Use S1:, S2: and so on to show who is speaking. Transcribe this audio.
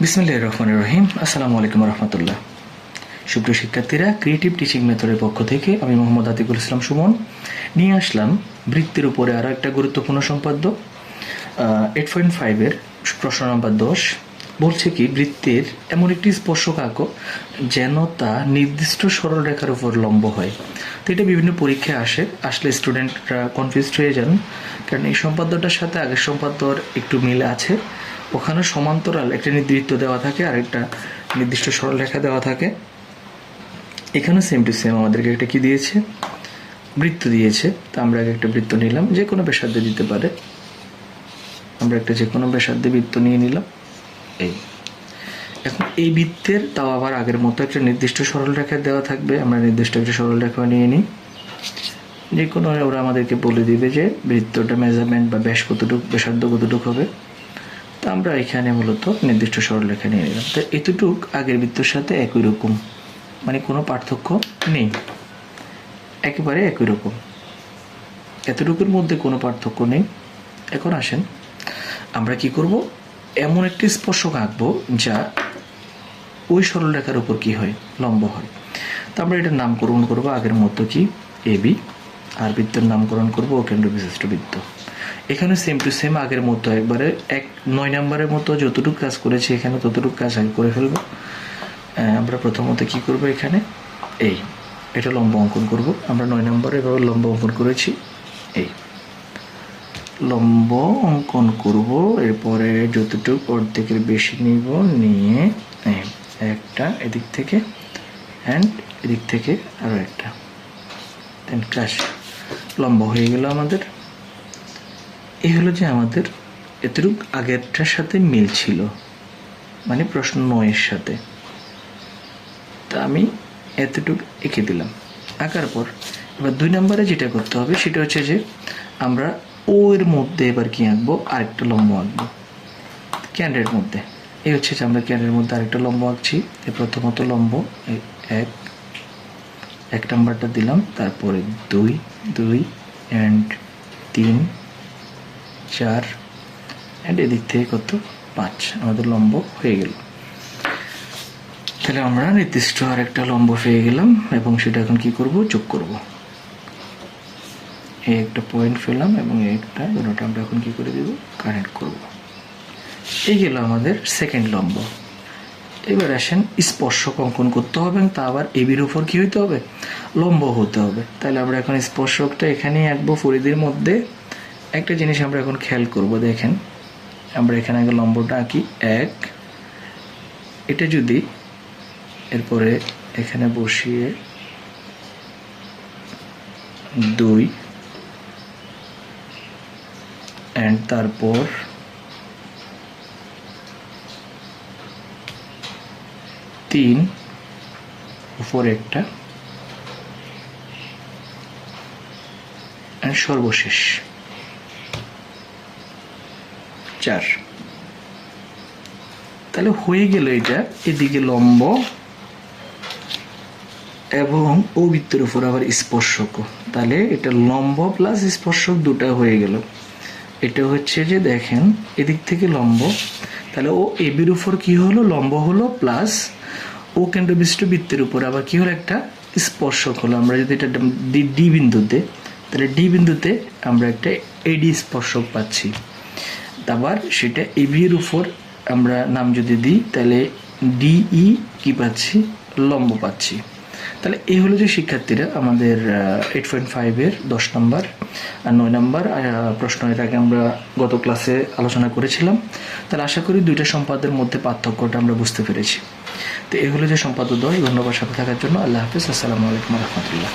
S1: বিসমিল্লাহির রহমানির রহিম। আসসালামু আলাইকুম রহমতুল্লাহ। সুপ্রিয় শিক্ষার্থীরা, ক্রিয়েটিভ টিচিং মেথডের পক্ষ থেকে আমি মোহাম্মদ আতিকুল ইসলাম সুমন নিয়ে আসলাম বৃত্তের উপরে আরও একটা গুরুত্বপূর্ণ সম্পাদ্য 8.5-এর প্রশ্ন নাম্বার 10। বলছে কি, বৃত্তের এমন একটি স্পর্শক আঁকো যেন তা নির্দিষ্ট সরলরেখার উপর লম্ব হয়। তো এটা বিভিন্ন পরীক্ষায় আসলে স্টুডেন্টরা কনফিউজড হয়ে যান, কারণ এই সম্পাদ্যটার সাথে আগের সম্পাদ্যর একটু মিল আছে। ওখানে সমান্তরাল একটা নির্দিষ্ট দেওয়া থাকে আর একটা নির্দিষ্ট সরলরেখা দেওয়া থাকে। এখানে সেম টু সেম আমাদেরকে একটা কি দিয়েছে, বৃত্ত দিয়েছে। তো আমরা একটা বৃত্ত নিলাম, যে কোনো ব্যাসার্ধে দিতে পারে। আমরা একটা যে কোনো ব্যাসার্ধে বৃত্ত নিয়ে নিলাম। এখন এই বৃত্তের তাও আবার আগের মতো একটা নির্দিষ্ট সরলরেখা দেওয়া থাকবে। আমরা নির্দিষ্ট একটা সরলরেখা নিয়ে নিই, যে কোনো ওরা আমাদেরকে বলে দিবে যে বৃত্তটা মেজারমেন্ট বা ব্যাস কতটুকু, ব্যাসার্ধ কতটুকু হবে। তো আমরা এখানে মূলত নির্দিষ্ট সরলরেখা নিয়ে নিলাম। তো এতটুক আগের বৃত্তের সাথে একই রকম, মানে কোনো পার্থক্য নেই, একেবারে একই রকম, এতটুকুর মধ্যে কোনো পার্থক্য নেই। এখন আসেন আমরা কি করব, এমন একটি স্পর্শক আঁকবো যা ওই সরলরেখার উপর কি হয়, লম্ব হয়। তো আমরা এটার নামকরণ করবো আগের মতো কি, এবি, আর বৃত্তের নামকরণ করবো অকেন্দ্র বিশিষ্ট বৃত্ত। এখানে সেম টু সেম আগের মতো একবারে 9 নম্বরের মতো যতটুকু কাজ করেছি এখানে ততটুকু কাজ আগে করে ফেলবো। আমরা প্রথমত কি করব, এখানে এটা লম্ব অঙ্কন করব। আমরা 9 নম্বরে এভাবে লম্ব অঙ্কন করেছি, এই লম্ব অঙ্কন করব। এরপরে যতটুকু অর্ধেকের বেশি নিব, নিয়ে একটা এদিক থেকে অ্যান্ড এদিক থেকে আরও একটা, দেন ক্লাস লম্ব হয়ে গেল আমাদের। এই হলো যে আমাদের এতটুকু আগেরটার সাথে মিল ছিল, মানে প্রশ্ন 9-এর সাথে। তা আমি এতটুকু এঁকে দিলাম। আঁকার পর এবার 2 নম্বরে যেটা করতে হবে সেটা হচ্ছে যে আমরা ও এর মধ্যে এবার কি আঁকবো, আরেকটা লম্ব আঁকবো কেন্দ্রের মধ্যে। এই হচ্ছে যে আমরা কেন্দ্রের মধ্যে আরেকটা লম্ব আঁকছি। প্রথমত লম্ব এক নাম্বারটা দিলাম, তারপরে 2 অ্যান্ড 3 4 অ্যান্ড এদিক থেকে কত 5 আমাদের লম্ব হয়ে গেল। তাহলে আমরা নির্দিষ্ট আর একটা লম্ব পেয়ে গেলাম, এবং সেটা এখন কি করব, যোগ করব। এই একটা পয়েন্ট পেলাম এবং একটা দুটোটা আমরা এখন কি করে দেব, কানেক্ট করব। এই গেল আমাদের সেকেন্ড লম্ব। এবার আসেন স্পর্শক অঙ্কন করতে হবে, তা আবার এবির উপর কি হইতে হবে, লম্ব হতে হবে। তাহলে আমরা এখন স্পর্শকটা এখানেই আঁকবো পরিধির মধ্যে। একটা জিনিস আমরা এখন খেয়াল করব, দেখেন আমরা এখানে আগে লম্বটা আঁকি 1, এটা যদি এরপরে এখানে বসিয়ে 2 অ্যান্ড তারপর 3 উপরে একটা অ্যান্ড সর্বশেষ 4। তাহলে হয়ে গেল এটা এদিকে লম্ব এবং ও বৃত্তের উপর আবার স্পর্শক। তাহলে এটা লম্ব প্লাস স্পর্শক দুটা হয়ে গেল। এটা হচ্ছে যে দেখেন এদিক থেকে লম্ব, তাহলে ও এবির উপর কি হলো, লম্ব হলো, প্লাস ও কেন্দ্রবিশিষ্ট বৃত্তের উপর আবার কি হলো, একটা স্পর্শক হলো। আমরা যদি এটা ডি বিন্দুতে, তাহলে ডি বিন্দুতে আমরা একটা এডি স্পর্শক পাচ্ছি। আবার সেটা এবির উপর আমরা নাম যদি দিই, তাহলে ডিই কি পাচ্ছি, লম্ব পাচ্ছি। তাহলে এই হলো যে শিক্ষার্থীরা আমাদের 8.5-এর 10 নম্বর আর 9 নম্বর প্রশ্ন। এর আগে আমরা গত ক্লাসে আলোচনা করেছিলাম। তাহলে আশা করি দুইটা সম্পাদ্যের মধ্যে পার্থক্যটা আমরা বুঝতে পেরেছি। তো এই হলো যে সম্পাদ্য 10। ধন্যবাদ সাথে থাকার জন্য। আল্লাহ হাফিজ। আসসালামু আলাইকুম রহমতুল্লাহ।